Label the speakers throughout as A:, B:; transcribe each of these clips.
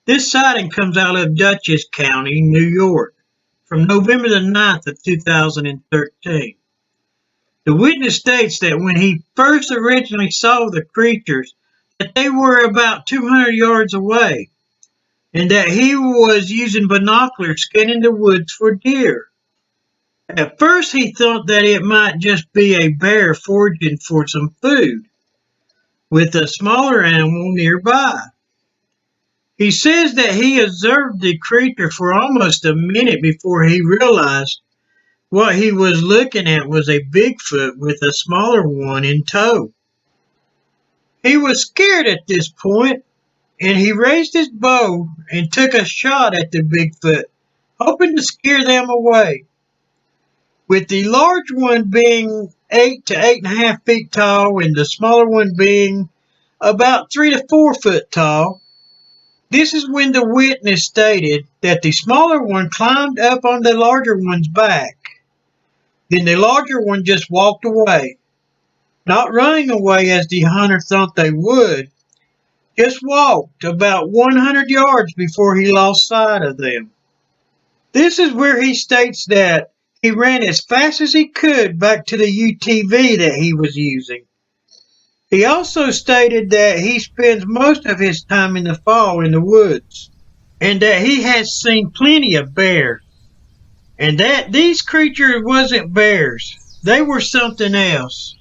A: This sighting comes out of Dutchess County, New York, from November the 9th of 2013. The witness states that when he first originally saw the creatures, that they were about 200 yards away, and that he was using binoculars scanning the woods for deer. At first he thought that it might just be a bear foraging for some food, with a smaller animal nearby. He says that he observed the creature for almost a minute before he realized what he was looking at was a Bigfoot with a smaller one in tow. He was scared at this point, and he raised his bow and took a shot at the Bigfoot, hoping to scare them away. With the large one being 8 to 8.5 feet tall and the smaller one being about 3 to 4 foot tall, this is when the witness stated that the smaller one climbed up on the larger one's back. Then the larger one just walked away, not running away as the hunter thought they would, just walked about 100 yards before he lost sight of them. This is where he states that he ran as fast as he could back to the UTV that he was using. He also stated that he spends most of his time in the fall in the woods, and that he has seen plenty of bears, and that these creatures wasn't bears, they were something else.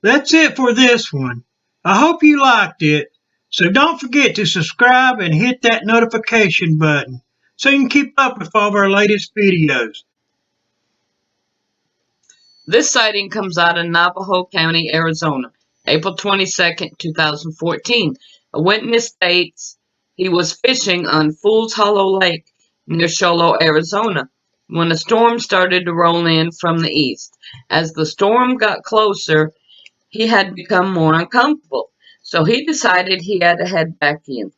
A: That's it for this one. I hope you liked it, so don't forget to subscribe and hit that notification button so you can keep up with all of our latest videos.
B: This sighting comes out of Navajo County, Arizona, April 22nd, 2014. A witness states he was fishing on Fool's Hollow Lake near Sholo, Arizona, when a storm started to roll in from the east. As the storm got closer, he had become more uncomfortable, so he decided he had to head back in.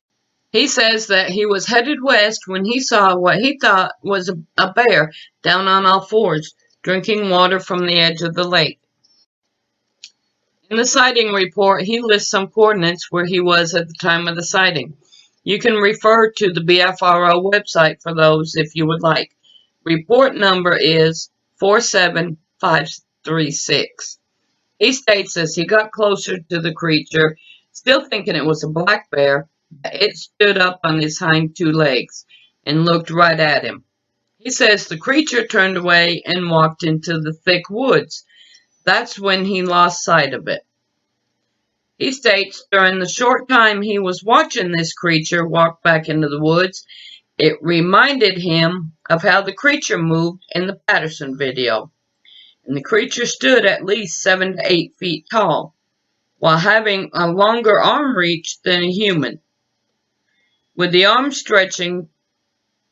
B: He says that he was headed west when he saw what he thought was a bear down on all fours, drinking water from the edge of the lake. In the sighting report, he lists some coordinates where he was at the time of the sighting. You can refer to the BFRO website for those if you would like. Report number is 47536. He states as he got closer to the creature, still thinking it was a black bear, it stood up on his hind two legs and looked right at him. He says the creature turned away and walked into the thick woods. That's when he lost sight of it. He states during the short time he was watching this creature walk back into the woods, it reminded him of how the creature moved in the Patterson video. And the creature stood at least 7 to 8 feet tall, while having a longer arm reach than a human, with the arm stretching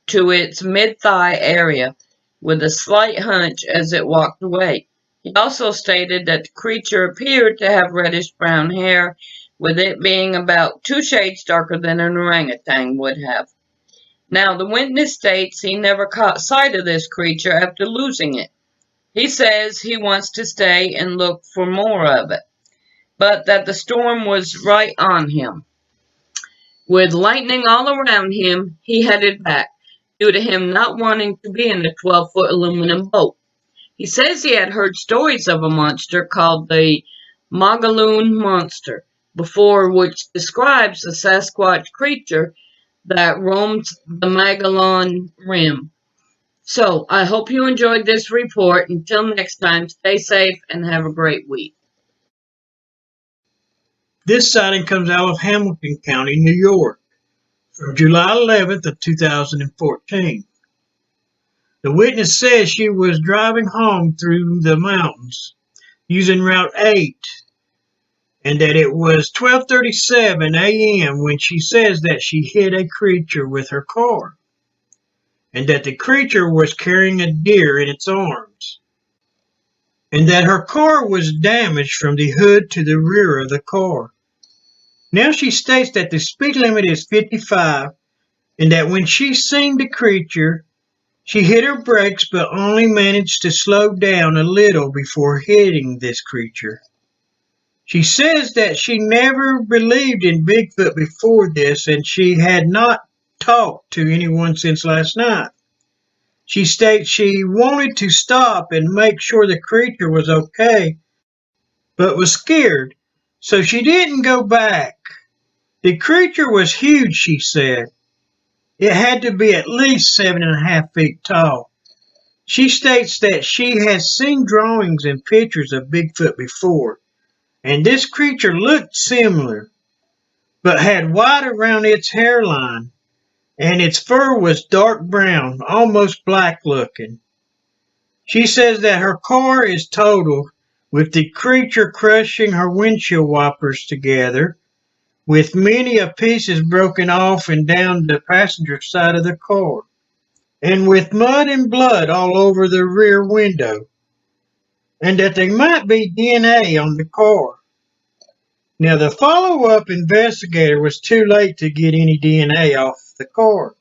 B: to its mid-thigh area, with a slight hunch as it walked away. He also stated that the creature appeared to have reddish-brown hair, with it being about 2 shades darker than an orangutan would have. Now, the witness states he never caught sight of this creature after losing it. He says he wants to stay and look for more of it, but that the storm was right on him. With lightning all around him, he headed back, due to him not wanting to be in the 12-foot aluminum boat. He says he had heard stories of a monster called the Magaloon Monster before, which describes a Sasquatch creature that roams the Magellan Rim. So, I hope you enjoyed this report. Until next time, stay safe and have a great week.
A: This sighting comes out of Hamilton County, New York, from July 11th of 2014. The witness says she was driving home through the mountains using Route 8, and that it was 12:37 a.m. when she says that she hit a creature with her car, and that the creature was carrying a deer in its arms, and that her car was damaged from the hood to the rear of the car. Now she states that the speed limit is 55, and that when she seen the creature, she hit her brakes but only managed to slow down a little before hitting this creature. She says that she never believed in Bigfoot before this and she had not talked to anyone since last night. She states she wanted to stop and make sure the creature was okay, but was scared, so she didn't go back. The creature was huge, she said. It had to be at least 7.5 feet tall. She states that she has seen drawings and pictures of Bigfoot before, and this creature looked similar, but had white around its hairline, and its fur was dark brown, almost black looking. She says that her car is totaled, with the creature crushing her windshield wipers together, with many of pieces broken off and down the passenger side of the car, and with mud and blood all over the rear window, and that there might be DNA on the car. Now, the follow-up investigator was too late to get any DNA off the car,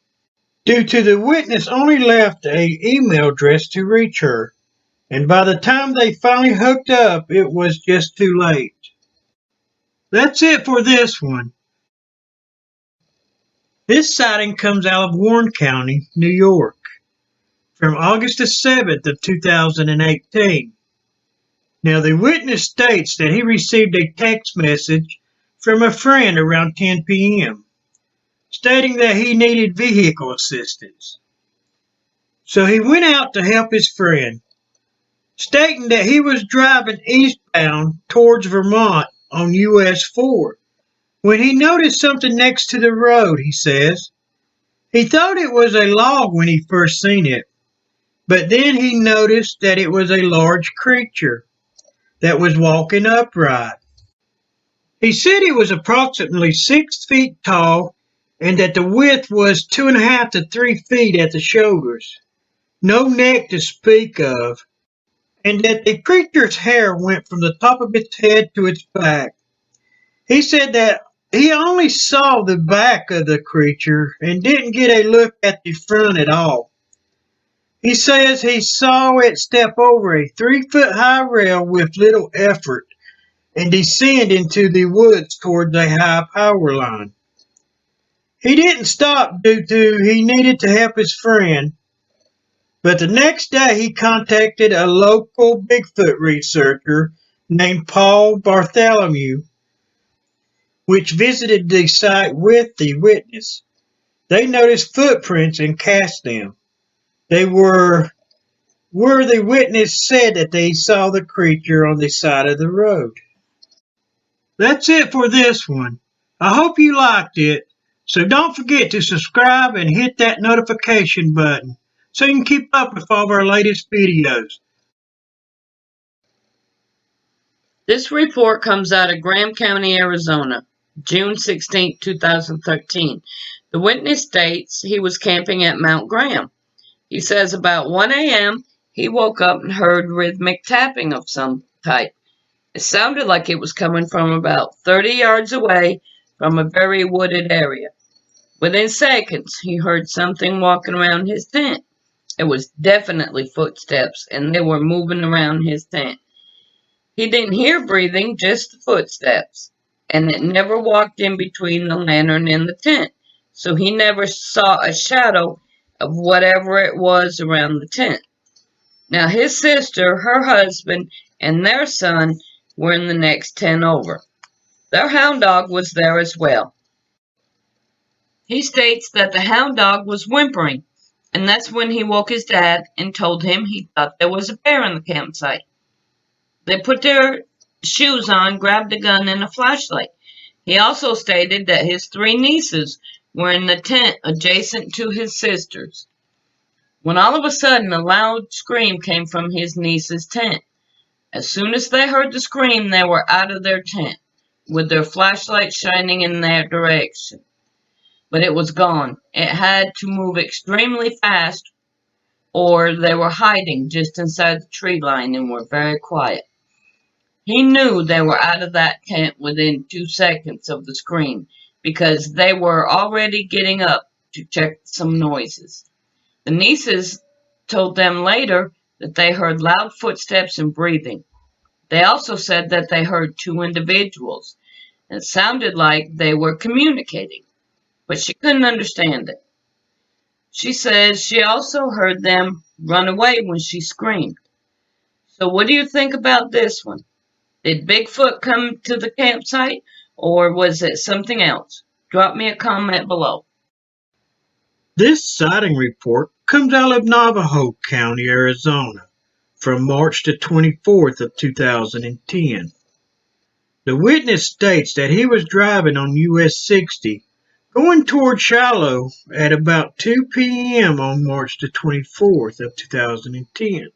A: due to the witness only left an email address to reach her, and by the time they finally hooked up, it was just too late. That's it for this one. This sighting comes out of Warren County, New York, from August the 7th of 2018. Now, the witness states that he received a text message from a friend around 10 p.m. stating that he needed vehicle assistance. So he went out to help his friend, stating that he was driving eastbound towards Vermont on US 4 when he noticed something next to the road, he says. He thought it was a log when he first seen it, but then he noticed that it was a large creature that was walking upright. He said it was approximately 6 feet tall and that the width was 2.5 to 3 feet at the shoulders, no neck to speak of, and that the creature's hair went from the top of its head to its back. He said that he only saw the back of the creature and didn't get a look at the front at all. He says he saw it step over a 3-foot high rail with little effort and descend into the woods towards a high power line. He didn't stop due to he needed to help his friend, but the next day he contacted a local Bigfoot researcher named Paul Bartholomew, which visited the site with the witness. They noticed footprints and cast them. They were where the witness said that they saw the creature on the side of the road. That's it for this one. I hope you liked it. So don't forget to subscribe and hit that notification button so you can keep up with all of our latest videos.
B: This report comes out of Graham County, Arizona, June 16, 2013. The witness states he was camping at Mount Graham. He says about 1 a.m. he woke up and heard rhythmic tapping of some type. It sounded like it was coming from about 30 yards away from a very wooded area. Within seconds, he heard something walking around his tent. It was definitely footsteps, and they were moving around his tent. He didn't hear breathing, just the footsteps, and it never walked in between the lantern and the tent, so he never saw a shadow of whatever it was around the tent. Now, his sister, her husband, and their son were in the next tent over. Their hound dog was there as well. He states that the hound dog was whimpering, and that's when he woke his dad and told him he thought there was a bear in the campsite. They put their shoes on, grabbed a gun and a flashlight. He also stated that his 3 nieces were in the tent adjacent to his sisters, when all of a sudden a loud scream came from his niece's tent. As soon as they heard the scream, they were out of their tent, with their flashlights shining in their direction. But it was gone. It had to move extremely fast, or they were hiding just inside the tree line and were very quiet. He knew they were out of that tent within 2 seconds of the scream, because they were already getting up to check some noises. The nieces told them later that they heard loud footsteps and breathing. They also said that they heard two individuals. It sounded like they were communicating, but she couldn't understand it. She says she also heard them run away when she screamed. So what do you think about this one? Did Bigfoot come to the campsite or was it something else? Drop me a comment below.
A: This sighting report comes out of Navajo County, Arizona, from March the 24th of 2010. The witness states that he was driving on US 60 going toward Shiloh at about 2 p.m. on March the 24th of 2010.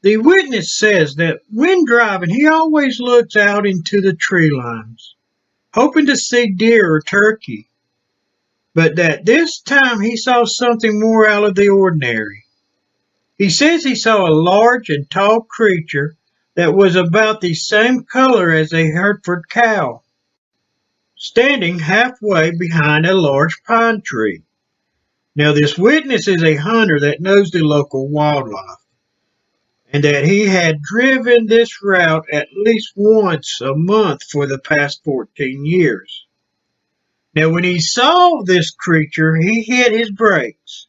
A: The witness says that when driving he always looks out into the tree lines, hoping to see deer or turkey, but that this time he saw something more out of the ordinary. He says he saw a large and tall creature that was about the same color as a Hereford cow, standing halfway behind a large pine tree. Now this witness is a hunter that knows the local wildlife, and that he had driven this route at least once a month for the past 14 years. Now when he saw this creature, he hit his brakes,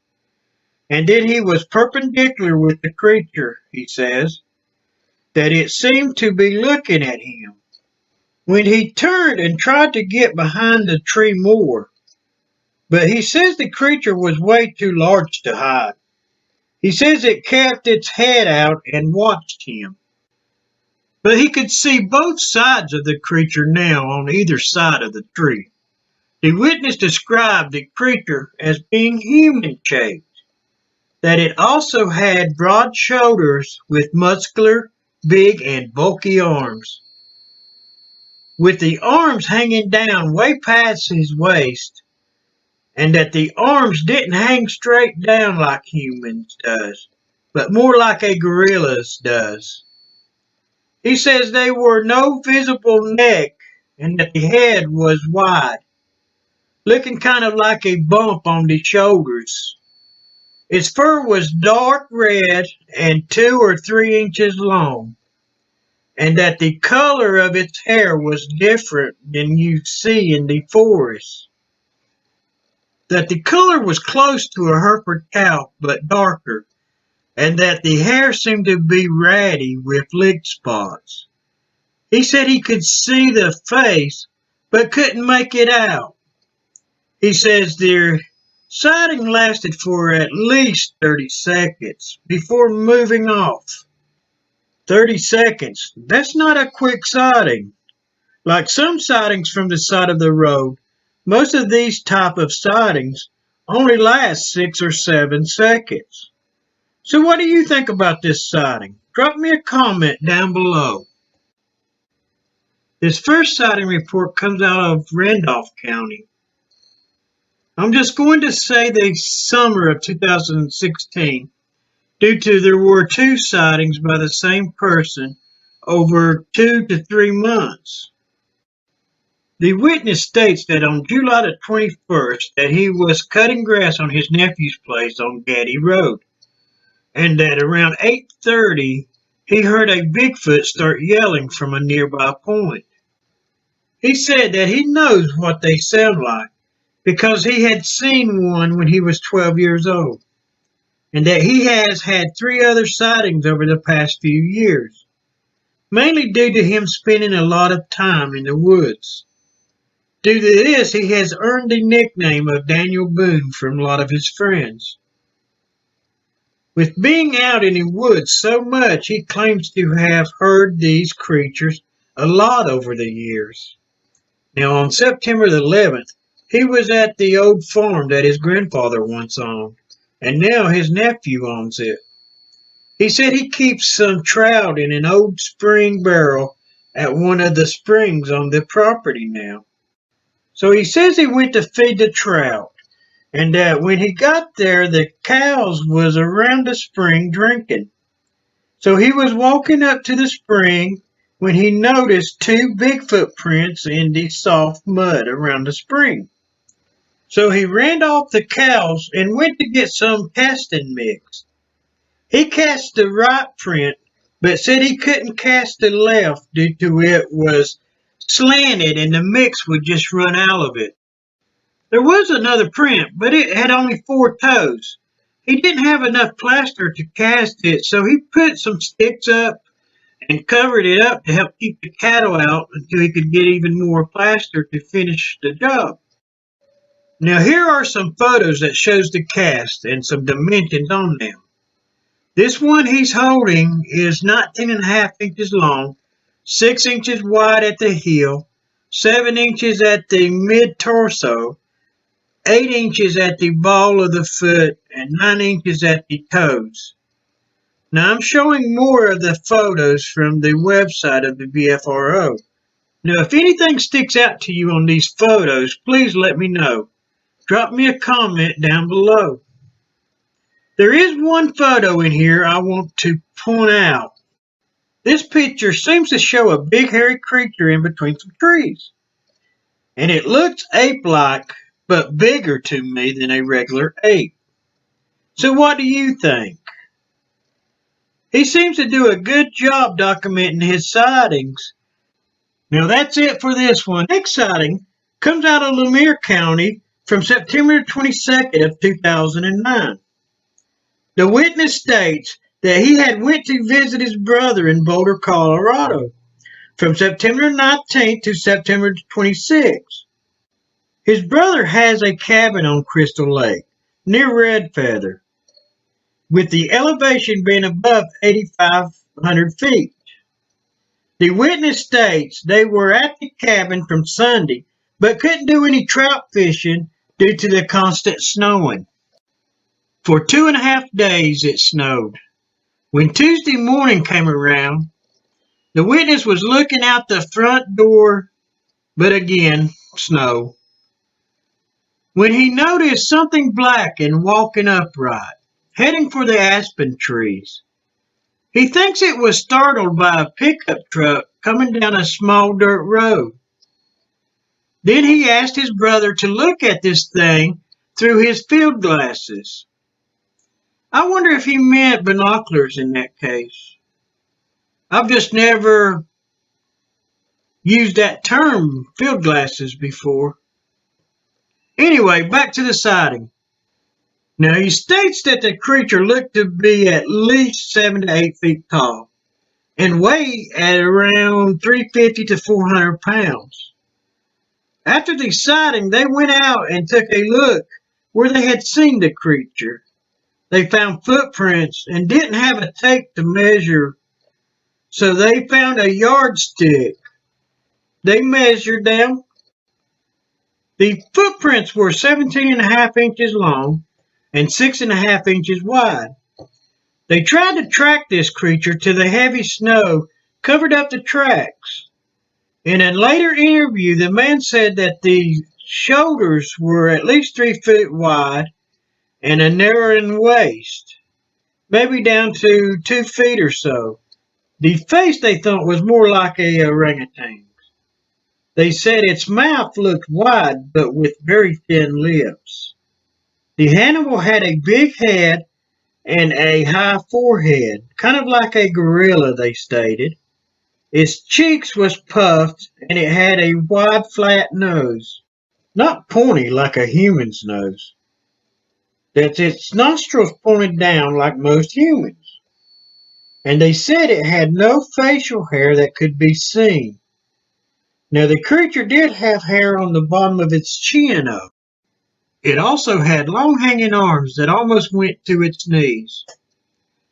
A: and then he was perpendicular with the creature, he says, that it seemed to be looking at him. When he turned and tried to get behind the tree more, but he says the creature was way too large to hide. He says it kept its head out and watched him. But he could see both sides of the creature now on either side of the tree. The witness described the creature as being human-shaped, that it also had broad shoulders with muscular, big, and bulky arms, with the arms hanging down way past his waist, and that the arms didn't hang straight down like humans does, but more like a gorilla's does. He says there were no visible neck and that the head was wide, looking kind of like a bump on the shoulders. Its fur was dark red and 2 or 3 inches long, and that the color of its hair was different than you see in the forest. That the color was close to a Hereford cow but darker, and that the hair seemed to be ratty with lick spots. He said he could see the face but couldn't make it out. He says their sighting lasted for at least 30 seconds before moving off. 30 seconds, that's not a quick sighting. Like some sightings from the side of the road, most of these type of sightings only last 6 or 7 seconds. So what do you think about this sighting? Drop me a comment down below. This first sighting report comes out of Randolph County. I'm just going to say the summer of 2016 due to there were two sightings by the same person over 2 to 3 months. The witness states that on July the 21st that he was cutting grass on his nephew's place on Gaddy Road, and that around 8:30 he heard a Bigfoot start yelling from a nearby point. He said that he knows what they sound like because he had seen one when he was 12 years old, and that he has had 3 other sightings over the past few years, mainly due to him spending a lot of time in the woods. Due to this, he has earned the nickname of Daniel Boone from a lot of his friends. With being out in the woods so much, he claims to have heard these creatures a lot over the years. Now, on September the 11th, he was at the old farm that his grandfather once owned, and now his nephew owns it. He said he keeps some trout in an old spring barrel at one of the springs on the property now. So he says he went to feed the trout, and that when he got there, the cows was around the spring drinking. So he was walking up to the spring when he noticed 2 Bigfoot prints in the soft mud around the spring. So he ran off the cows and went to get some casting mix. He cast the right print, but said he couldn't cast to the left due to it was slanted and the mix would just run out of it. There was another print, but it had only 4 toes. He didn't have enough plaster to cast it, so he put some sticks up and covered it up to help keep the cattle out until he could get even more plaster to finish the job. Now here are some photos that shows the cast and some dimensions on them. This one he's holding is 19.5 inches long, 6 inches wide at the heel, 7 inches at the mid-torso, 8 inches at the ball of the foot, and 9 inches at the toes. Now I'm showing more of the photos from the website of the BFRO. Now if anything sticks out to you on these photos, please let me know. Drop me a comment down below. There is one photo in here I want to point out. This picture seems to show a big hairy creature in between some trees. And it looks ape-like, but bigger to me than a regular ape. So what do you think? He seems to do a good job documenting his sightings. Now that's it for this one. Next sighting comes out of Lemire County from September 22nd of 2009. The witness states that he had went to visit his brother in Boulder, Colorado from September 19th to September 26th. His brother has a cabin on Crystal Lake near Red Feather, with the elevation being above 8,500 feet. The witness states they were at the cabin from Sunday, but couldn't do any trout fishing due to the constant snowing. For 2.5 days it snowed. When Tuesday morning came around, the witness was looking out the front door, but again, snow. When he noticed something black and walking upright, heading for the aspen trees. He thinks it was startled by a pickup truck coming down a small dirt road. Then he asked his brother to look at this thing through his field glasses. I wonder if he meant binoculars in that case. I've just never used that term, field glasses, before. Anyway, back to the sighting. Now he states that the creature looked to be at least 7 to 8 feet tall and weigh at around 350 to 400 pounds. After the sighting, they went out and took a look where they had seen the creature. They found footprints and didn't have a tape to measure, so they found a yardstick. They measured them. The footprints were 17.5 inches long and 6.5 inches wide. They tried to track this creature till the heavy snow covered up the tracks. In a later interview, the man said that the shoulders were at least 3 feet wide and a narrowing waist, maybe down to 2 feet or so. The face they thought was more like a orangutan. They said its mouth looked wide but with very thin lips. The animal had a big head and a high forehead, kind of like a gorilla, they stated. Its cheeks was puffed and it had a wide flat nose, not pointy like a human's nose. That its nostrils pointed down like most humans. And they said it had no facial hair that could be seen. Now the creature did have hair on the bottom of its chin though. It also had long hanging arms that almost went to its knees.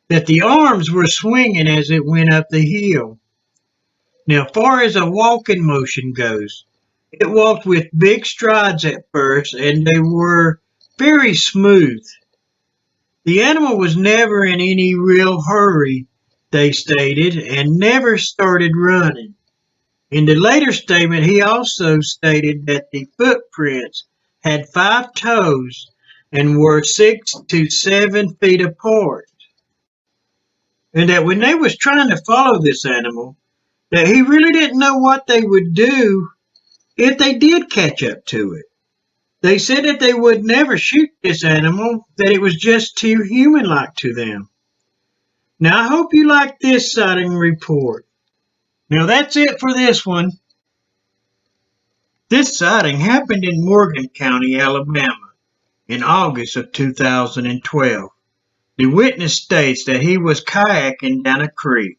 A: That the arms were swinging as it went up the hill. Now, far as a walking motion goes, it walked with big strides at first, and they were very smooth. The animal was never in any real hurry, they stated, and never started running. In the later statement, he also stated that the footprints had 5 toes and were 6 to 7 feet apart. And that when they was trying to follow this animal, that he really didn't know what they would do if they did catch up to it. They said that they would never shoot this animal, that it was just too human-like to them. Now I hope you like this sighting report. Now that's it for this one. This sighting happened in Morgan County, Alabama in August of 2012. The witness states that he was kayaking down a creek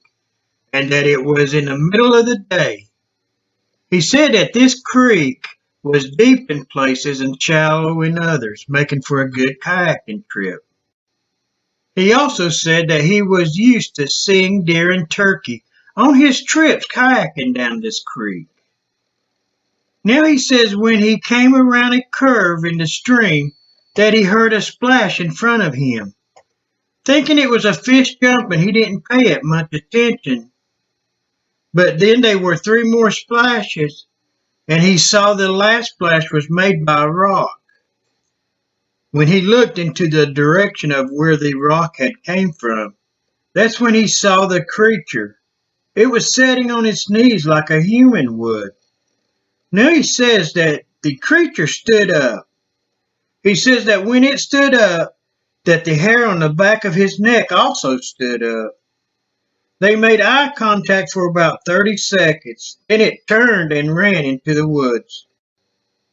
A: and that it was in the middle of the day. He said that this creek was deep in places and shallow in others, making for a good kayaking trip. He also said that he was used to seeing deer and turkey on his trips kayaking down this creek. Now he says when he came around a curve in the stream that he heard a splash in front of him. Thinking it was a fish jumping, he didn't pay it much attention. But then there were three more splashes, and he saw the last splash was made by a rock. When he looked into the direction of where the rock had came from, that's when he saw the creature. It was sitting on its knees like a human would. Now he says that the creature stood up. He says that when it stood up, that the hair on the back of his neck also stood up. They made eye contact for about 30 seconds, then it turned and ran into the woods.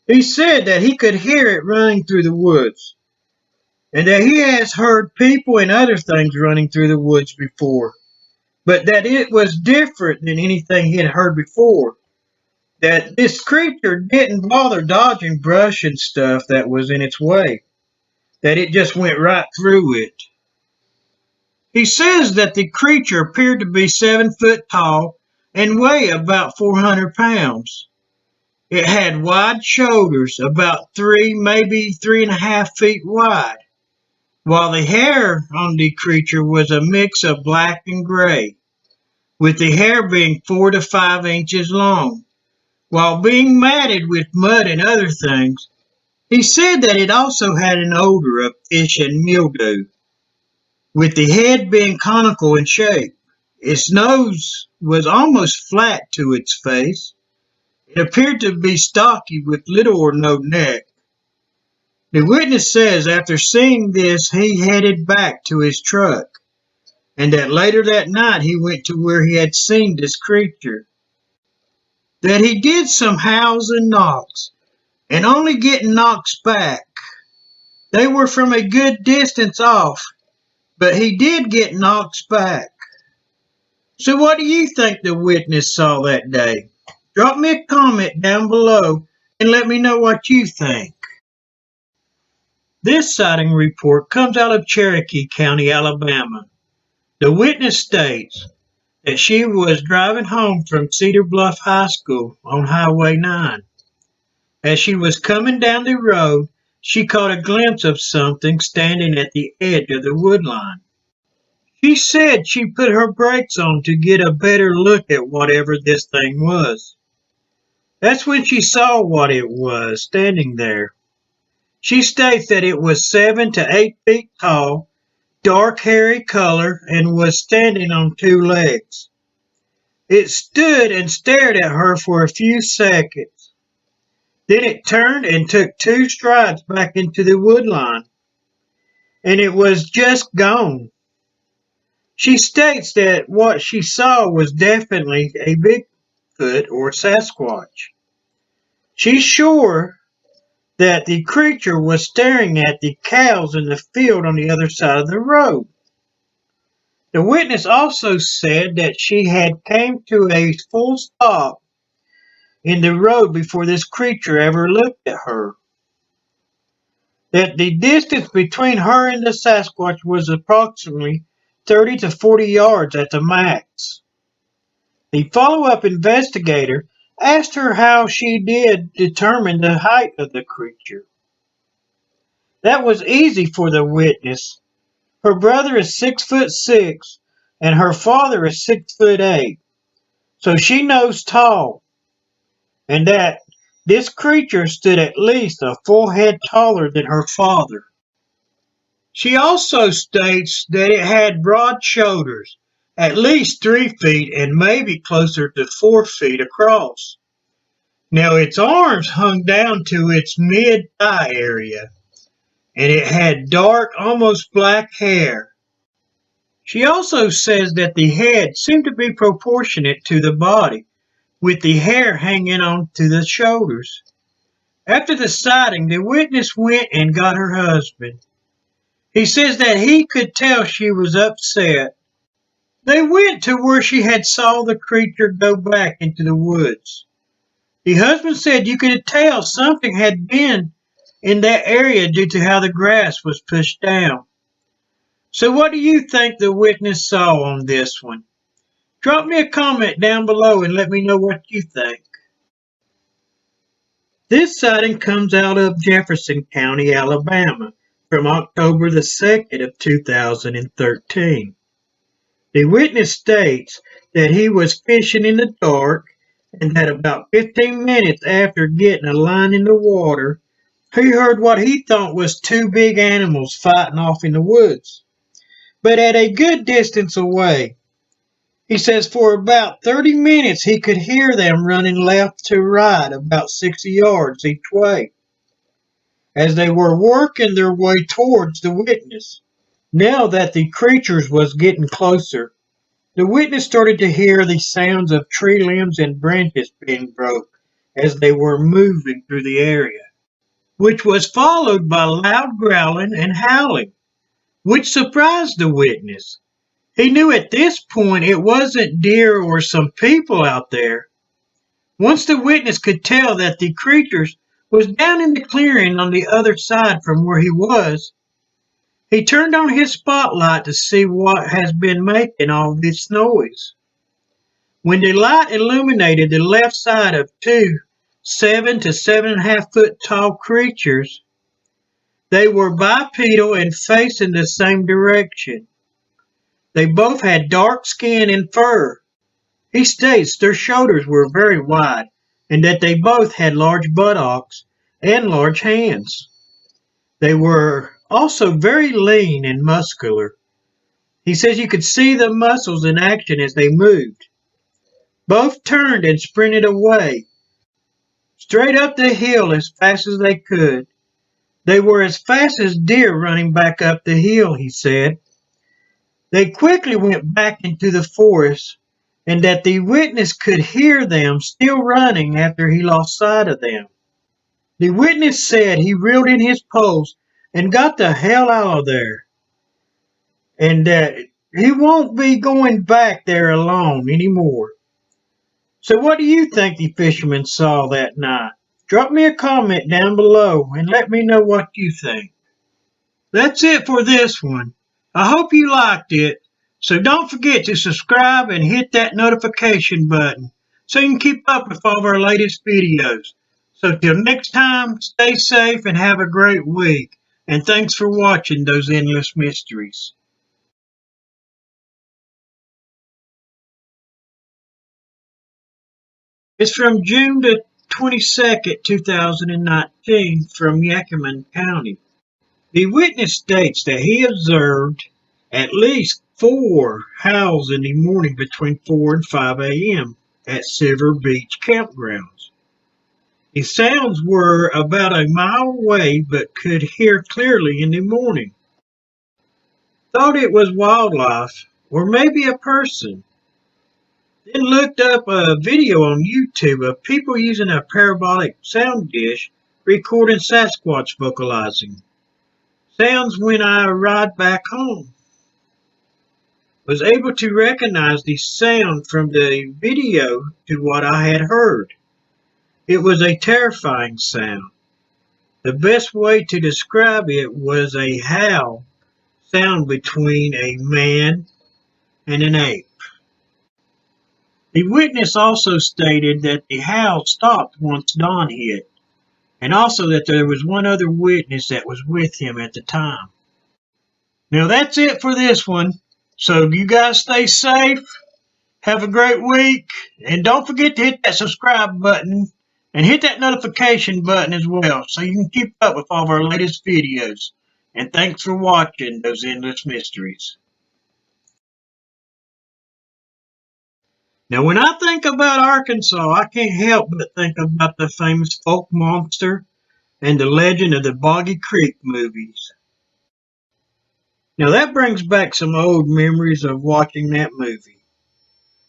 A: He said that he could hear it running through the woods, and that he has heard people and other things running through the woods before, but that it was different than anything he had heard before. That this creature didn't bother dodging brush and stuff that was in its way, that it just went right through it. He says that the creature appeared to be 7 foot tall and weigh about 400 pounds. It had wide shoulders, about 3, maybe 3.5 feet wide, while the hair on the creature was a mix of black and gray, with the hair being 4 to 5 inches long, while being matted with mud and other things. He said that it also had an odor of fish and mildew, with the head being conical in shape. Its nose was almost flat to its face. It appeared to be stocky with little or no neck. The witness says after seeing this, he headed back to his truck, and that later that night he went to where he had seen this creature. That he did some howls and knocks, and only getting knocks back. They were from a good distance off, but he did get knocks back. So what do you think the witness saw that day? Drop me a comment down below and let me know what you think. This sighting report comes out of Cherokee County, Alabama. The witness states that she was driving home from Cedar Bluff High School on Highway 9. As she was coming down the road, she caught a glimpse of something standing at the edge of the woodline. She said she put her brakes on to get a better look at whatever this thing was. That's when she saw what it was standing there. She states that it was 7 to 8 feet tall, dark hairy color, and was standing on two legs. It stood and stared at her for a few seconds. Then it turned and took 2 strides back into the woodline, and it was just gone. She states that what she saw was definitely a Bigfoot or Sasquatch. She's sure that the creature was staring at the cows in the field on the other side of the road. The witness also said that she had came to a full stop in the road before this creature ever looked at her. That the distance between her and the Sasquatch was approximately 30 to 40 yards at the max. The follow-up investigator asked her how she did determine the height of the creature. That was easy for the witness. Her brother is 6'6" and her father is 6'8", so she knows tall, and that this creature stood at least a full head taller than her father. She also states that it had broad shoulders, at least 3 feet and maybe closer to 4 feet across. Now its arms hung down to its mid-thigh area, and it had dark, almost black hair. She also says that the head seemed to be proportionate to the body, with the hair hanging on to the shoulders. After the sighting, the witness went and got her husband. He says that he could tell she was upset. They went to where she had saw the creature go back into the woods. The husband said you could tell something had been in that area due to how the grass was pushed down. So what do you think the witness saw on this one? Drop me a comment down below and let me know what you think. This sighting comes out of Jefferson County, Alabama, from October the 2nd of 2013. The witness states that he was fishing in the dark and that about 15 minutes after getting a line in the water, he heard what he thought was two big animals fighting off in the woods, but at a good distance away. He says for about 30 minutes he could hear them running left to right about 60 yards each way as they were working their way towards the witness. Now that the creatures was getting closer, the witness started to hear the sounds of tree limbs and branches being broke as they were moving through the area, which was followed by loud growling and howling, which surprised the witness. He knew at this point it wasn't deer or some people out there. Once the witness could tell that the creatures was down in the clearing on the other side from where he was, he turned on his spotlight to see what has been making all this noise. When the light illuminated the left side of two 7 to 7.5 foot tall creatures, they were bipedal and facing the same direction. They both had dark skin and fur. He states their shoulders were very wide and that they both had large buttocks and large hands. They were also very lean and muscular. He says you could see the muscles in action as they moved. Both turned and sprinted away, straight up the hill as fast as they could. They were as fast as deer running back up the hill, he said. They quickly went back into the forest, and that the witness could hear them still running after he lost sight of them. The witness said he reeled in his poles and got the hell out of there, and that he won't be going back there alone anymore. So what do you think the fisherman saw that night? Drop me a comment down below and let me know what you think. That's it for this one. I hope you liked it. So don't forget to subscribe and hit that notification button so you can keep up with all of our latest videos. So till next time, stay safe and have a great week. And thanks for watching those endless mysteries. It's from June the 22nd, 2019 from Yakima County. The witness states that he observed at least four howls in the morning between 4 and 5 a.m. at Silver Beach campgrounds. The sounds were about a mile away but could hear clearly in the morning. Thought it was wildlife or maybe a person. Then looked up a video on YouTube of people using a parabolic sound dish recording Sasquatch vocalizing. Sounds when I arrived back home. Was able to recognize the sound from the video to what I had heard. It was a terrifying sound. The best way to describe it was a howl sound between a man and an ape. The witness also stated that the howl stopped once dawn hit, and also that there was one other witness that was with him at the time. Now that's it for this one. So you guys stay safe. Have a great week. And don't forget to hit that subscribe button and hit that notification button as well so you can keep up with all of our latest videos. And thanks for watching those endless mysteries. Now when I think about Arkansas, I can't help but think about the famous folk monster and the legend of the Boggy Creek movies. Now that brings back some old memories of watching that movie,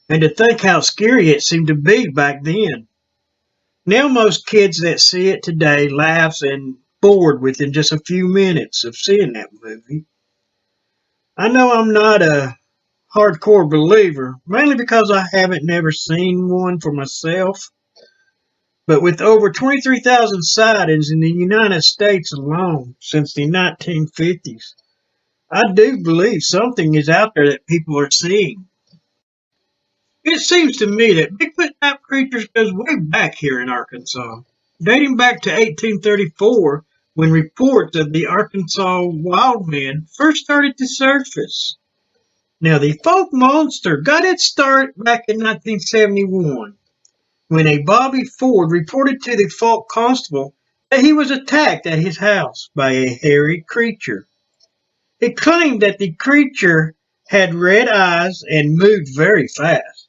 A: and to think how scary it seemed to be back then. Now most kids that see it today laughs and bored within just a few minutes of seeing that movie. I know I'm not a hardcore believer, mainly because I haven't never seen one for myself. But with over 23,000 sightings in the United States alone since the 1950s, I do believe something is out there that people are seeing. It seems to me that Bigfoot type creatures goes way back here in Arkansas, dating back to 1834 when reports of the Arkansas wild man first started to surface. Now, the folk monster got its start back in 1971 when a Bobby Ford reported to the folk constable that he was attacked at his house by a hairy creature. He claimed that the creature had red eyes and moved very fast.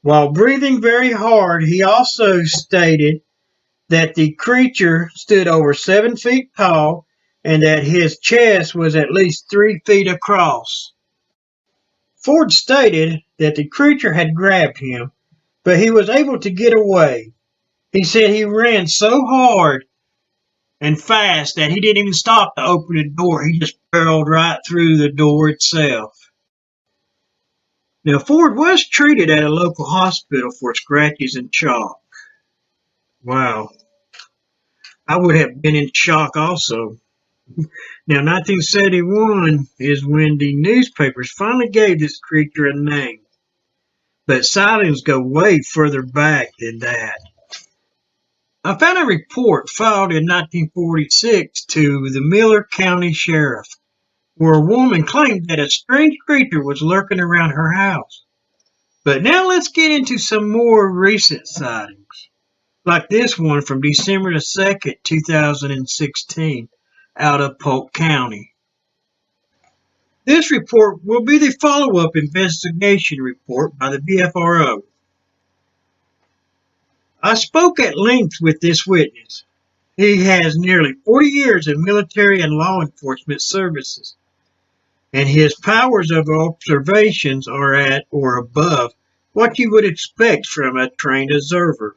A: While breathing very hard, he also stated that the creature stood over 7 feet tall and that his chest was at least 3 feet across. Ford stated that the creature had grabbed him, but he was able to get away. He said he ran so hard and fast that he didn't even stop to open the door. He just barreled right through the door itself. Now, Ford was treated at a local hospital for scratches and shock. Wow, I would have been in shock also. Now, 1971 is when the newspapers finally gave this creature a name, but sightings go way further back than that. I found a report filed in 1946 to the Miller County Sheriff, where a woman claimed that a strange creature was lurking around her house. But now let's get into some more recent sightings, like this one from December the 2nd, 2016, out of Polk County. This report will be the follow-up investigation report by the BFRO. I spoke at length with this witness. He has nearly 40 years of military and law enforcement services, and his powers of observations are at or above what you would expect from a trained observer.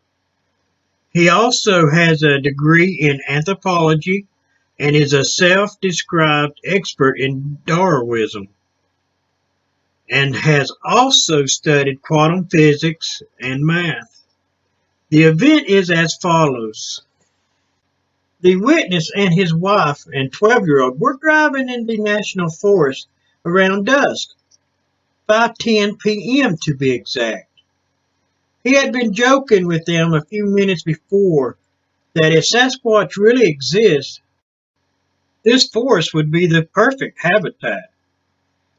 A: He also has a degree in anthropology and is a self-described expert in Darwinism, and has also studied quantum physics and math. The event is as follows. The witness and his wife and 12-year-old were driving in the national forest around dusk, 5:10 p.m. to be exact. He had been joking with them a few minutes before that if Sasquatch really exists, this forest would be the perfect habitat.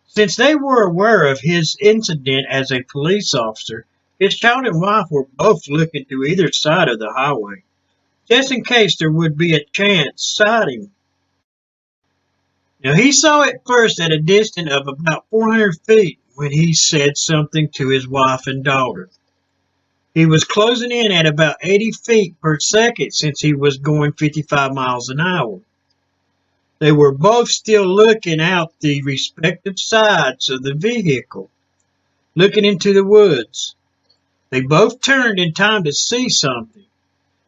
A: Since they were aware of his incident as a police officer, his child and wife were both looking to either side of the highway, just in case there would be a chance sighting. Now he saw it first at a distance of about 400 feet when he said something to his wife and daughter. He was closing in at about 80 feet per second since he was going 55 miles an hour. They were both still looking out the respective sides of the vehicle, looking into the woods. They both turned in time to see something,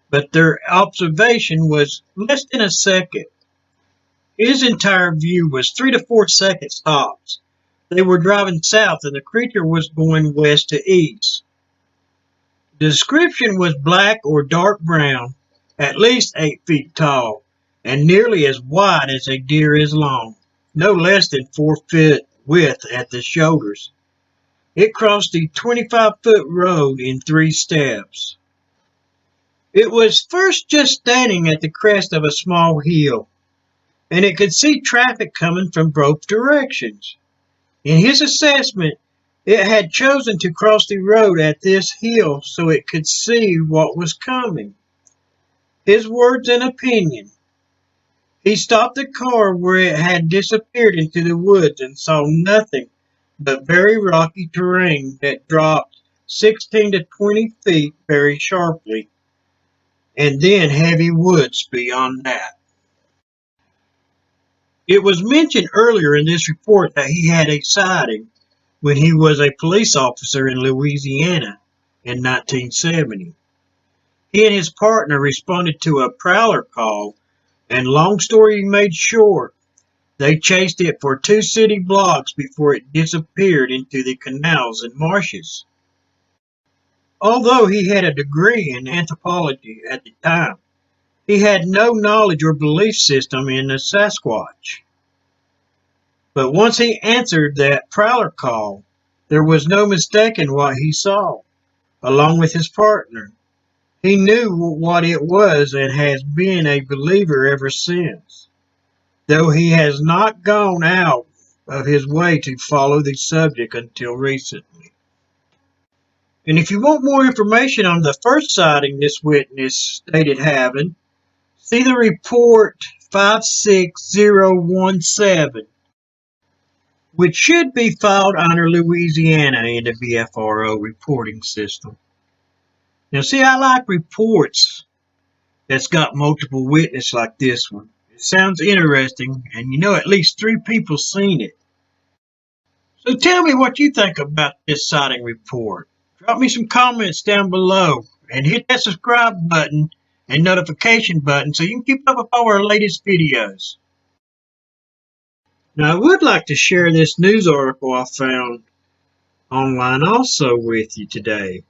A: but their observation was less than a second. His entire view was 3 to 4 seconds tops. They were driving south and the creature was going west to east. The description was black or dark brown, at least 8 feet tall, and nearly as wide as a deer is long, no less than 4 feet width at the shoulders. It crossed the 25-foot road in 3 steps. It was first just standing at the crest of a small hill, and it could see traffic coming from both directions. In his assessment, it had chosen to cross the road at this hill so it could see what was coming. His words and opinion. He stopped the car where it had disappeared into the woods and saw nothing but very rocky terrain that dropped 16 to 20 feet very sharply, and then heavy woods beyond that. It was mentioned earlier in this report that he had a sighting when he was a police officer in Louisiana in 1970. He and his partner responded to a prowler call, and long story made short, they chased it for 2 city blocks before it disappeared into the canals and marshes. Although he had a degree in anthropology at the time, he had no knowledge or belief system in the Sasquatch. But once he answered that prowler call, there was no mistaking what he saw, along with his partner. He knew what it was and has been a believer ever since, though he has not gone out of his way to follow the subject until recently. And if you want more information on the first sighting this witness stated having, see the report 56017, which should be filed under Louisiana in the BFRO reporting system. Now, see, I like reports that's got multiple witnesses like this one. It sounds interesting, and you know at least 3 people seen it. So tell me what you think about this sighting report. Drop me some comments down below and hit that subscribe button and notification button so you can keep up with all our latest videos. Now I would like to share this news article I found online also with you today.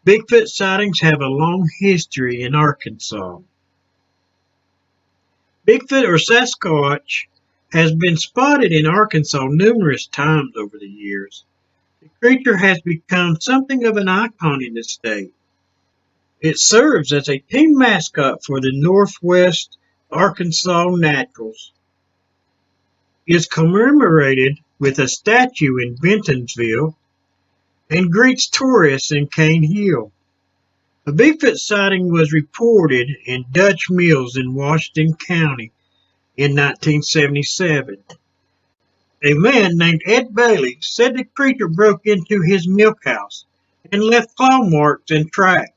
A: Bigfoot sightings have a long history in Arkansas. Bigfoot or Sasquatch has been spotted in Arkansas numerous times over the years. The creature has become something of an icon in the state. It serves as a team mascot for the Northwest Arkansas Naturals. It is commemorated with a statue in Bentonville and greets tourists in Cane Hill. A Bigfoot sighting was reported in Dutch Mills in Washington County in 1977. A man named Ed Bailey said the creature broke into his milk house and left claw marks and tracks.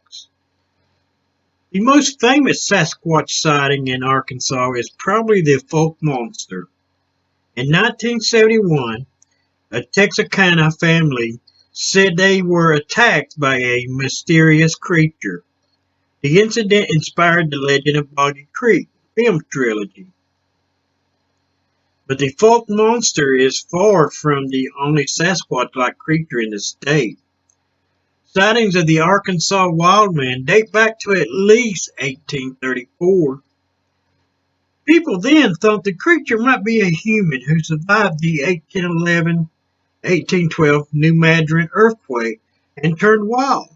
A: The most famous Sasquatch sighting in Arkansas is probably the Folk Monster. In 1971, a Texarkana family said they were attacked by a mysterious creature. The incident inspired the Legend of Boggy Creek film trilogy. But the Folk Monster is far from the only Sasquatch-like creature in the state. Sightings of the Arkansas Wildman date back to at least 1834. People then thought the creature might be a human who survived the 1811-1812 New Madrid earthquake and turned wild.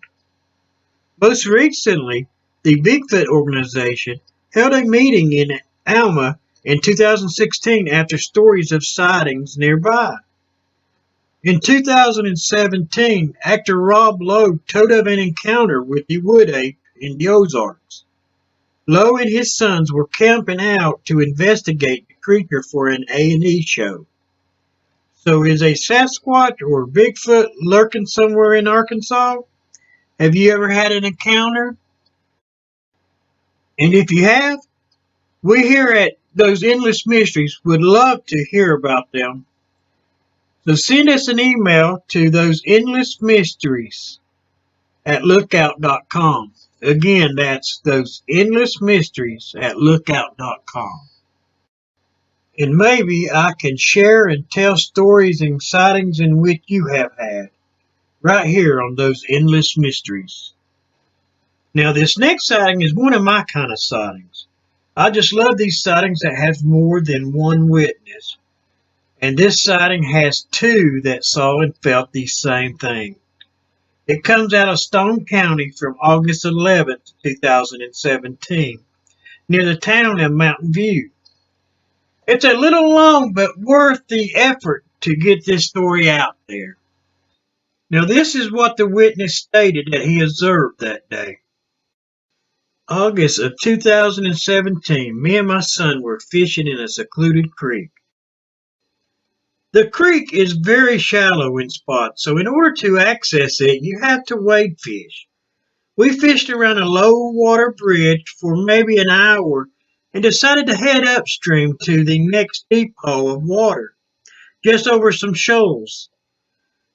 A: Most recently, the Bigfoot organization held a meeting in Alma in 2016 after stories of sightings nearby. In 2017, actor Rob Lowe told of an encounter with the wood ape in the Ozarks. Lowe and his sons were camping out to investigate the creature for an A&E show. So is a Sasquatch or Bigfoot lurking somewhere in Arkansas? Have you ever had an encounter? And if you have, we here at Those Endless Mysteries would love to hear about them. So send us an email to thoseendlessmysteries@lookout.com. Again, that's thoseendlessmysteries@lookout.com. And maybe I can share and tell stories and sightings in which you have had, right here on Those Endless Mysteries. Now, this next sighting is one of my kind of sightings. I just love these sightings that have more than one witness. And this sighting has 2 that saw and felt the same thing. It comes out of Stone County from August 11th, 2017, near the town of Mountain View. It's a little long, but worth the effort to get this story out there. Now, this is what the witness stated that he observed that day. August of 2017, me and my son were fishing in a secluded creek. The creek is very shallow in spots, so in order to access it, you have to wade fish. We fished around a low water bridge for maybe an hour and decided to head upstream to the next depot of water, just over some shoals.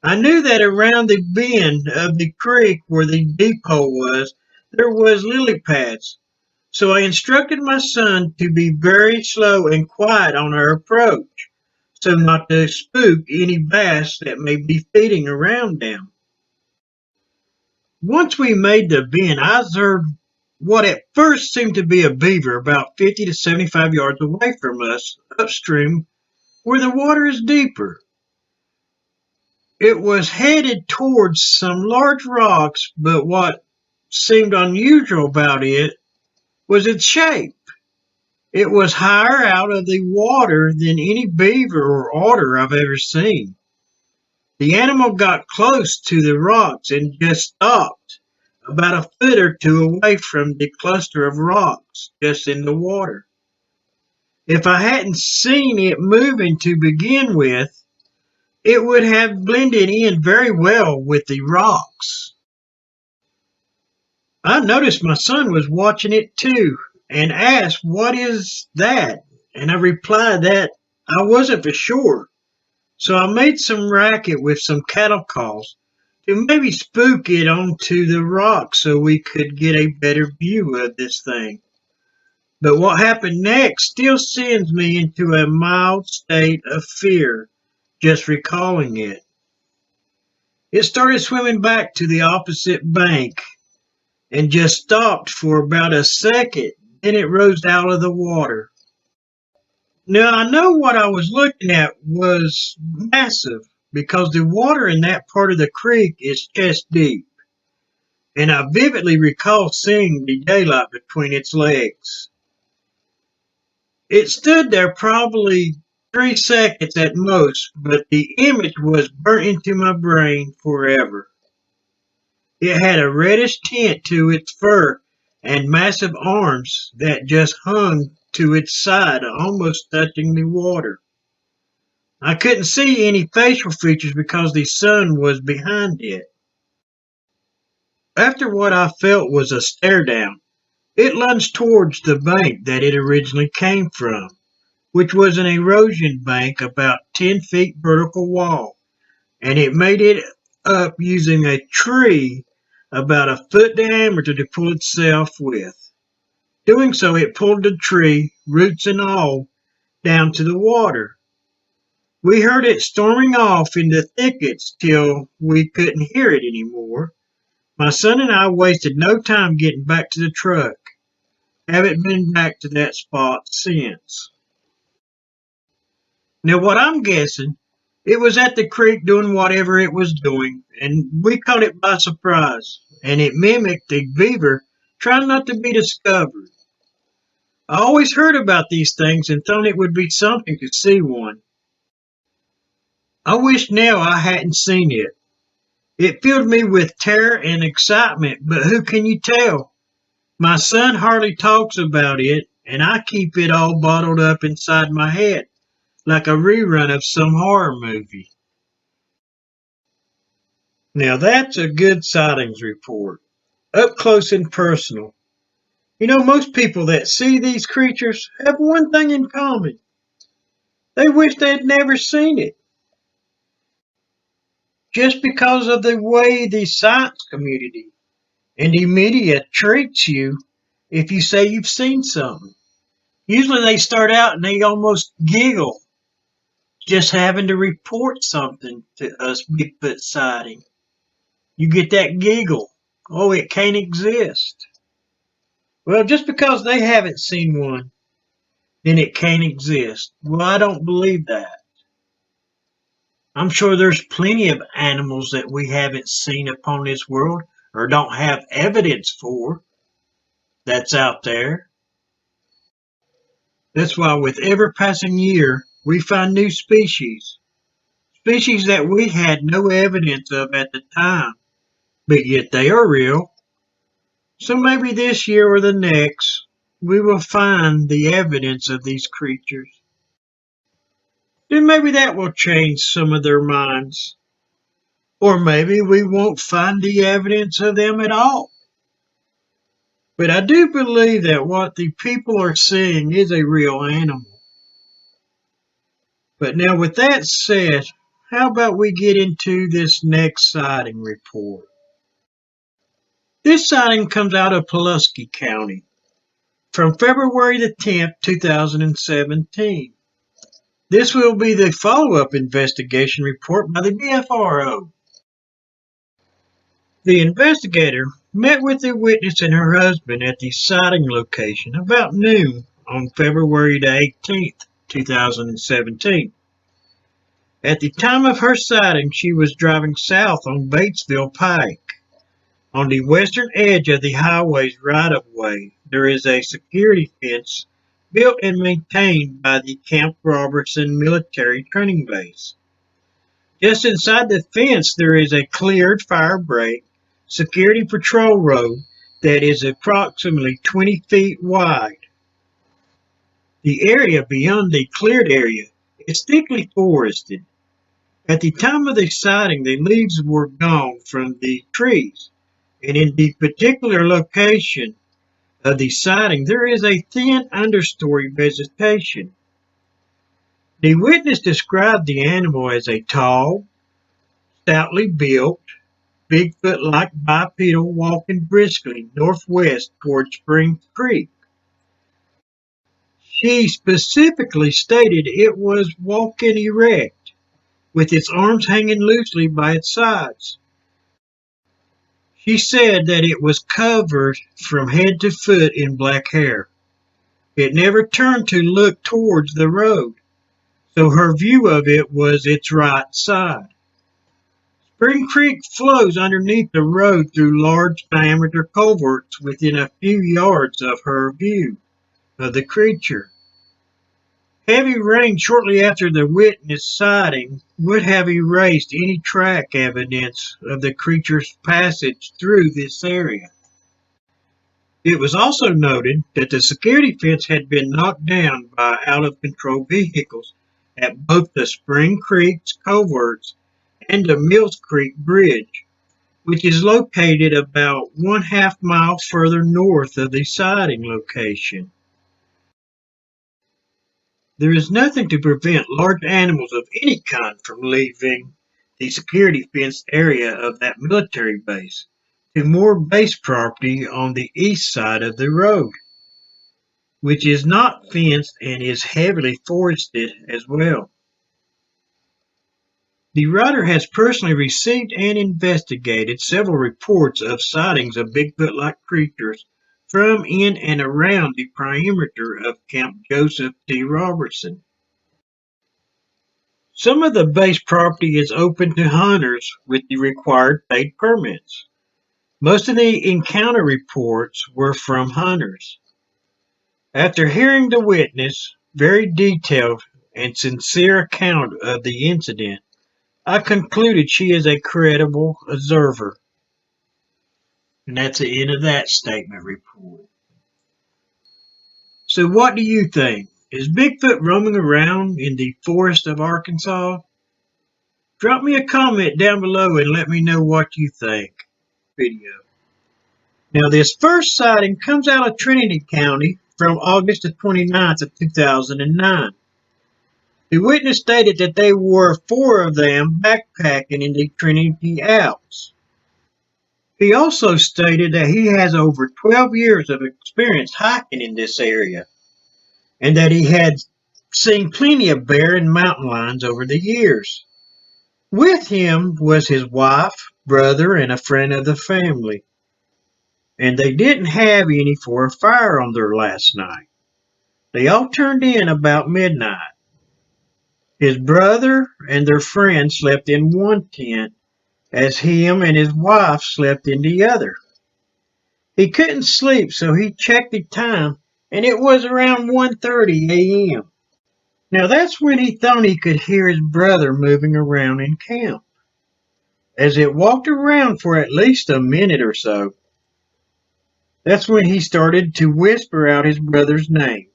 A: I knew that around the bend of the creek where the depot was, there was lily pads, so I instructed my son to be very slow and quiet on our approach, so not to spook any bass that may be feeding around them. Once we made the bend, I observed what at first seemed to be a beaver about 50 to 75 yards away from us, upstream, where the water is deeper. It was headed towards some large rocks, but what seemed unusual about it was its shape. It was higher out of the water than any beaver or otter I've ever seen. The animal got close to the rocks and just stopped, about a foot or two away from the cluster of rocks just in the water. If I hadn't seen it moving to begin with, it would have blended in very well with the rocks. I noticed my son was watching it too and asked, "What is that?" And I replied that I wasn't for sure. So I made some racket with some cattle calls to maybe spook it onto the rock so we could get a better view of this thing. But what happened next still sends me into a mild state of fear just recalling it. It started swimming back to the opposite bank and just stopped for about a second. Then it rose out of the water. Now I know what I was looking at was massive because the water in that part of the creek is chest deep, and I vividly recall seeing the daylight between its legs. It stood there probably 3 seconds at most, but the image was burnt into my brain forever. It had a reddish tint to its fur and massive arms that just hung to its side, almost touching the water. I couldn't see any facial features because the sun was behind it. After what I felt was a stare down, it lunged towards the bank that it originally came from, which was an erosion bank about 10 feet vertical wall, and it made it up using a tree about a foot diameter to pull itself with. Doing so, it pulled the tree, roots and all, down to the water. We heard it storming off in the thickets till we couldn't hear it anymore. My son and I wasted no time getting back to the truck. Haven't been back to that spot since. Now, what I'm guessing, it was at the creek doing whatever it was doing, and we caught it by surprise, and it mimicked a beaver trying not to be discovered. I always heard about these things and thought it would be something to see one. I wish now I hadn't seen it. It filled me with terror and excitement, but who can you tell? My son hardly talks about it, and I keep it all bottled up inside my head, like a rerun of some horror movie. Now that's a good sightings report, up close and personal. You know, most people that see these creatures have one thing in common. They wish they'd never seen it, just because of the way the science community and the media treats you if you say you've seen something. Usually they start out and they almost giggle just having to report something to us Bigfoot sighting. You get that giggle. Oh, it can't exist. Well, just because they haven't seen one, then it can't exist. Well, I don't believe that. I'm sure there's plenty of animals that we haven't seen upon this world or don't have evidence for that's out there. That's why with every passing year, we find new species. Species that we had no evidence of at the time, but yet they are real. So maybe this year or the next, we will find the evidence of these creatures. Then maybe that will change some of their minds. Or maybe we won't find the evidence of them at all. But I do believe that what the people are seeing is a real animal. But now, with that said, how about we get into this next sighting report? This sighting comes out of Pulaski County from February the 10th, 2017. This will be the follow-up investigation report by the BFRO. The investigator met with the witness and her husband at the sighting location about noon on February the 18th, 2017. At the time of her sighting, she was driving south on Batesville Pike. On the western edge of the highway's right-of-way, there is a security fence built and maintained by the Camp Robertson Military Training Base. Just inside the fence, there is a cleared fire break security patrol road that is approximately 20 feet wide. The area beyond the cleared area is thickly forested. At the time of the sighting, the leaves were gone from the trees, and in the particular location of the sighting, there is a thin understory vegetation. The witness described the animal as a tall, stoutly built, Bigfoot-like bipedal walking briskly northwest toward Spring Creek. She specifically stated it was walking erect, with its arms hanging loosely by its sides. She said that it was covered from head to foot in black hair. It never turned to look towards the road, so her view of it was its right side. Spring Creek flows underneath the road through large diameter culverts within a few yards of her view of the creature. Heavy rain shortly after the witness sighting would have erased any track evidence of the creature's passage through this area. It was also noted that the security fence had been knocked down by out-of-control vehicles at both the Spring Creek's culverts and the Mills Creek Bridge, which is located about 1/2 mile further north of the sighting location. There is nothing to prevent large animals of any kind from leaving the security fenced area of that military base to more base property on the east side of the road, which is not fenced and is heavily forested as well. The writer has personally received and investigated several reports of sightings of Bigfoot-like creatures from in and around the perimeter of Camp Joseph T. Robertson. Some of the base property is open to hunters with the required paid permits. Most of the encounter reports were from hunters. After hearing the witness' very detailed and sincere account of the incident, I concluded she is a credible observer. And that's the end of that statement report. So what do you think? Is Bigfoot roaming around in the forest of Arkansas? Drop me a comment down below and let me know what you think. Video. Now this first sighting comes out of Trinity County from August the 29th of 2009. The witness stated that they were 4 of them backpacking in the Trinity Alps. He also stated that he has over 12 years of experience hiking in this area, and that he had seen plenty of bear and mountain lions over the years. With him was his wife, brother, and a friend of the family, and they didn't have any for a fire on their last night. They all turned in about midnight. His brother and their friend slept in one tent, as him and his wife slept in the other. He couldn't sleep, so he checked the time, and it was around 1:30 a.m. Now that's when he thought he could hear his brother moving around in camp. As it walked around for at least a minute or so, that's when he started to whisper out his brother's name.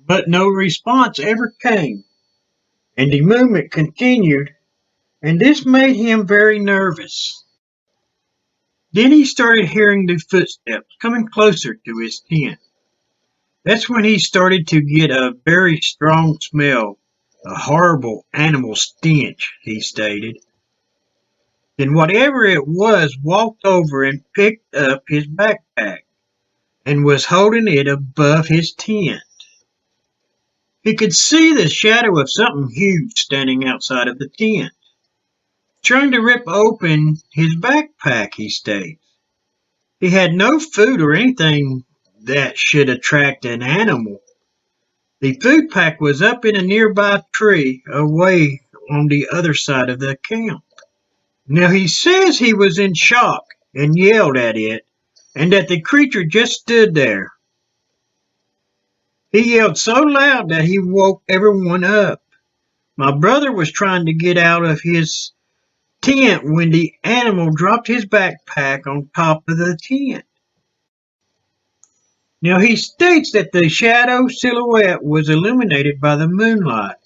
A: But no response ever came, and the movement continued, and this made him very nervous. Then he started hearing the footsteps coming closer to his tent. That's when he started to get a very strong smell, a horrible animal stench, he stated. Then whatever it was walked over and picked up his backpack and was holding it above his tent. He could see the shadow of something huge standing outside of the tent, trying to rip open his backpack, he states. He had no food or anything that should attract an animal. The food pack was up in a nearby tree away on the other side of the camp. Now he says he was in shock and yelled at it, and that the creature just stood there. He yelled so loud that he woke everyone up. My brother was trying to get out of his tent when the animal dropped his backpack on top of the tent. Now he states that the shadow silhouette was illuminated by the moonlight,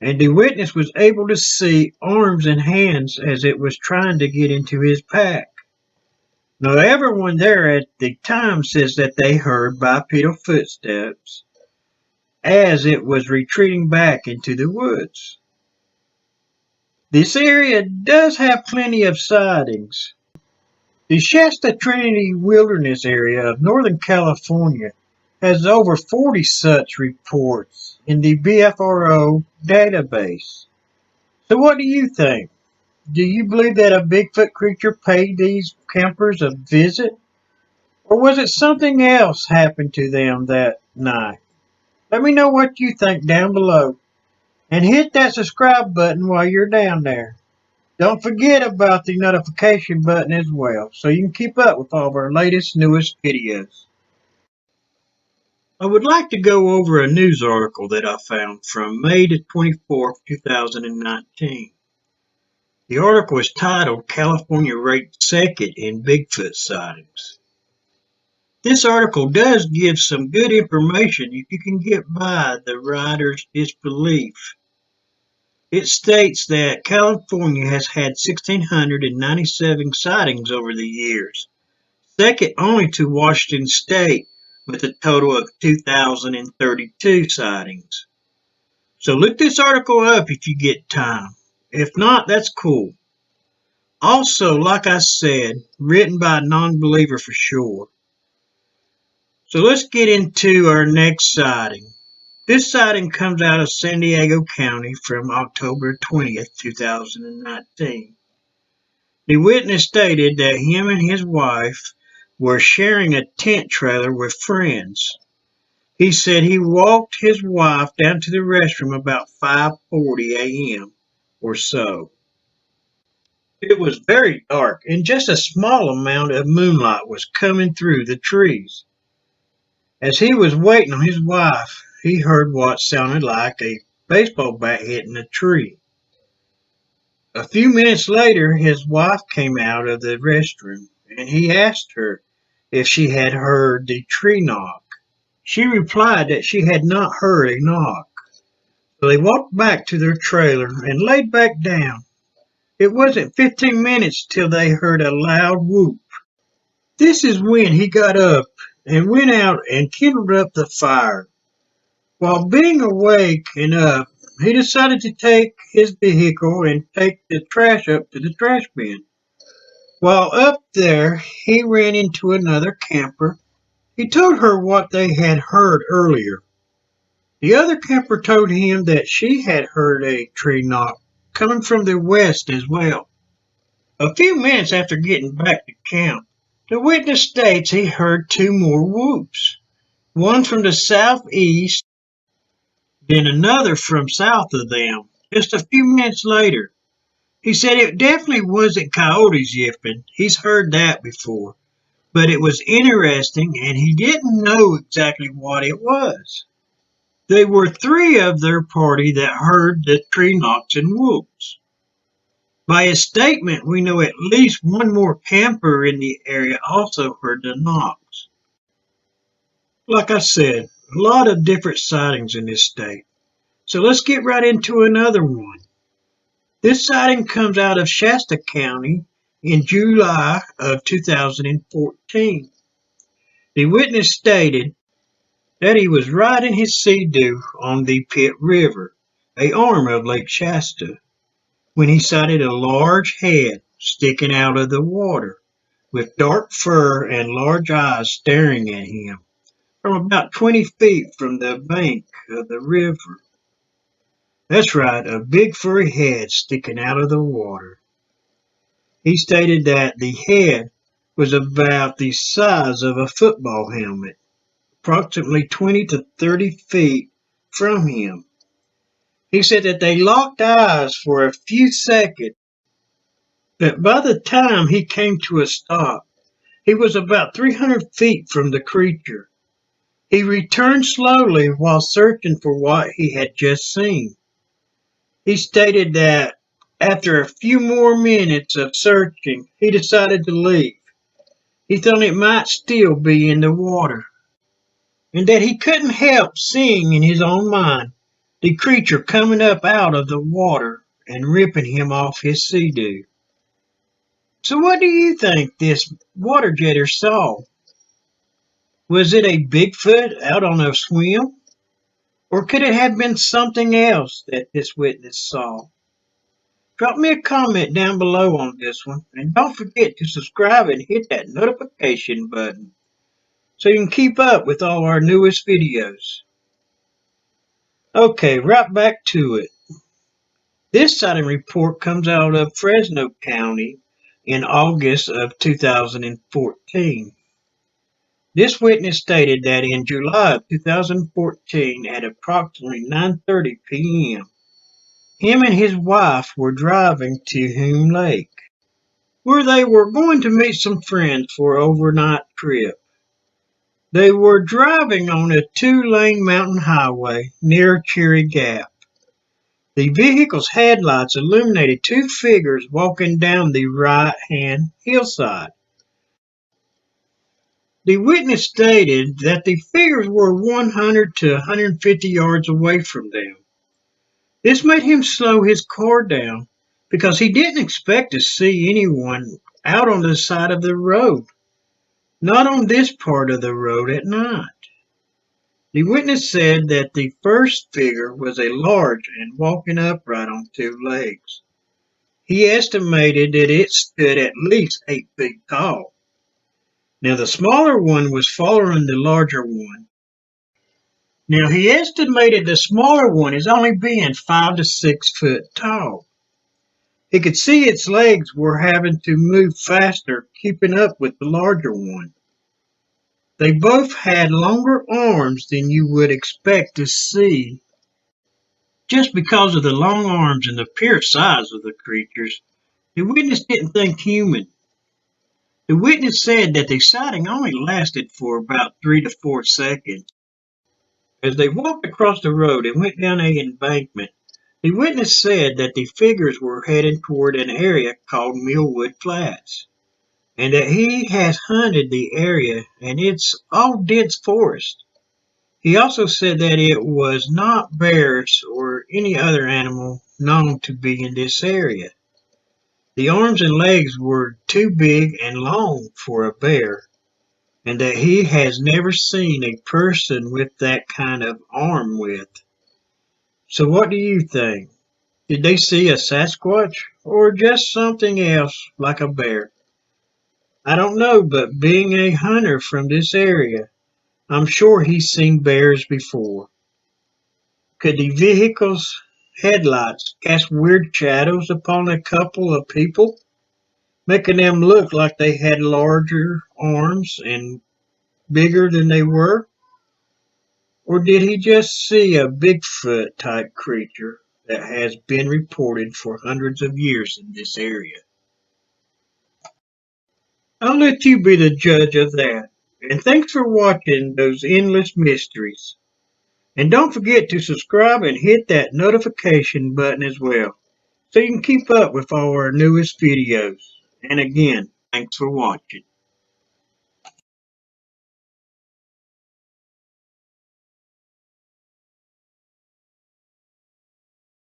A: and the witness was able to see arms and hands as it was trying to get into his pack. Now everyone there at the time says that they heard bipedal footsteps as it was retreating back into the woods. This area does have plenty of sightings. The Shasta Trinity Wilderness area of Northern California has over 40 such reports in the BFRO database. So what do you think? Do you believe that a Bigfoot creature paid these campers a visit? Or was it something else happened to them that night? Let me know what you think down below. And hit that subscribe button while you're down there. Don't forget about the notification button as well, so you can keep up with all of our latest, newest videos. I would like to go over a news article that I found from May the 24th, 2019. The article is titled California Ranked Second in Bigfoot Sightings. This article does give some good information if you can get by the writer's disbelief. It states that California has had 1,697 sightings over the years, second only to Washington State with a total of 2,032 sightings. So look this article up if you get time. If not, that's cool. Also, like I said, written by a non-believer for sure. So let's get into our next sighting. This sighting comes out of San Diego County from October 20th, 2019. The witness stated that him and his wife were sharing a tent trailer with friends. He said he walked his wife down to the restroom about 5:40 a.m. or so. It was very dark and just a small amount of moonlight was coming through the trees. As he was waiting on his wife, he heard what sounded like a baseball bat hitting a tree. A few minutes later, his wife came out of the restroom and he asked her if she had heard the tree knock. She replied that she had not heard a knock. So they walked back to their trailer and laid back down. It wasn't 15 minutes till they heard a loud whoop. This is when he got up and went out and kindled up the fire. While being awake and up, he decided to take his vehicle and take the trash up to the trash bin. While up there, he ran into another camper. He told her what they had heard earlier. The other camper told him that she had heard a tree knock coming from the west as well. A few minutes after getting back to camp, the witness states he heard two more whoops, one from the southeast, then another from south of them, just a few minutes later. He said it definitely wasn't coyotes yipping, he's heard that before, but it was interesting and he didn't know exactly what it was. There were three of their party that heard the tree knocks and whoops. By his statement, we know at least one more camper in the area also heard the knocks. Like I said, a lot of different sightings in this state. So let's get right into another one. This sighting comes out of Shasta County in July of 2014. The witness stated that he was riding his Sea-Doo on the Pitt River, a arm of Lake Shasta, when he sighted a large head sticking out of the water, with dark fur and large eyes staring at him from about 20 feet from the bank of the river. That's right, a big furry head sticking out of the water. He stated that the head was about the size of a football helmet, approximately 20 to 30 feet from him. He said that they locked eyes for a few seconds, but by the time he came to a stop, he was about 300 feet from the creature. He returned slowly while searching for what he had just seen. He stated that after a few more minutes of searching, he decided to leave. He thought it might still be in the water, and that he couldn't help seeing in his own mind the creature coming up out of the water and ripping him off his Sea-Doo. So what do you think this water jetter saw? Was it a Bigfoot out on a swim? Or could it have been something else that this witness saw? Drop me a comment down below on this one, and don't forget to subscribe and hit that notification button so you can keep up with all our newest videos. Okay, right back to it. This sighting report comes out of Fresno County in August of 2014. This witness stated that in July of 2014 at approximately 9:30 p.m., him and his wife were driving to Hume Lake, where they were going to meet some friends for an overnight trip. They were driving on a two-lane mountain highway near Cherry Gap. The vehicle's headlights illuminated two figures walking down the right-hand hillside. The witness stated that the figures were 100 to 150 yards away from them. This made him slow his car down because he didn't expect to see anyone out on the side of the road, not on this part of the road at night. The witness said that the first figure was a large and walking upright on two legs. He estimated that it stood at least 8 feet tall. Now the smaller one was following the larger one. Now he estimated the smaller one as only being 5 to 6 foot tall. He could see its legs were having to move faster, keeping up with the larger one. They both had longer arms than you would expect to see. Just because of the long arms and the pure size of the creatures, the witness didn't think human. The witness said that the sighting only lasted for about 3 to 4 seconds. As they walked across the road and went down an embankment, the witness said that the figures were heading toward an area called Millwood Flats, and that he has hunted the area and it's all dense forest. He also said that it was not bears or any other animal known to be in this area. The arms and legs were too big and long for a bear, and that he has never seen a person with that kind of arm width. So what do you think? Did they see a Sasquatch or just something else like a bear? I don't know, but being a hunter from this area, I'm sure he's seen bears before. Could the vehicle's headlights cast weird shadows upon a couple of people, making them look like they had larger arms and bigger than they were? Or did he just see a Bigfoot type creature that has been reported for hundreds of years in this area? I'll let you be the judge of that. And thanks for watching those endless mysteries. And don't forget to subscribe and hit that notification button as well, so you can keep up with all our newest videos. And again, thanks for watching.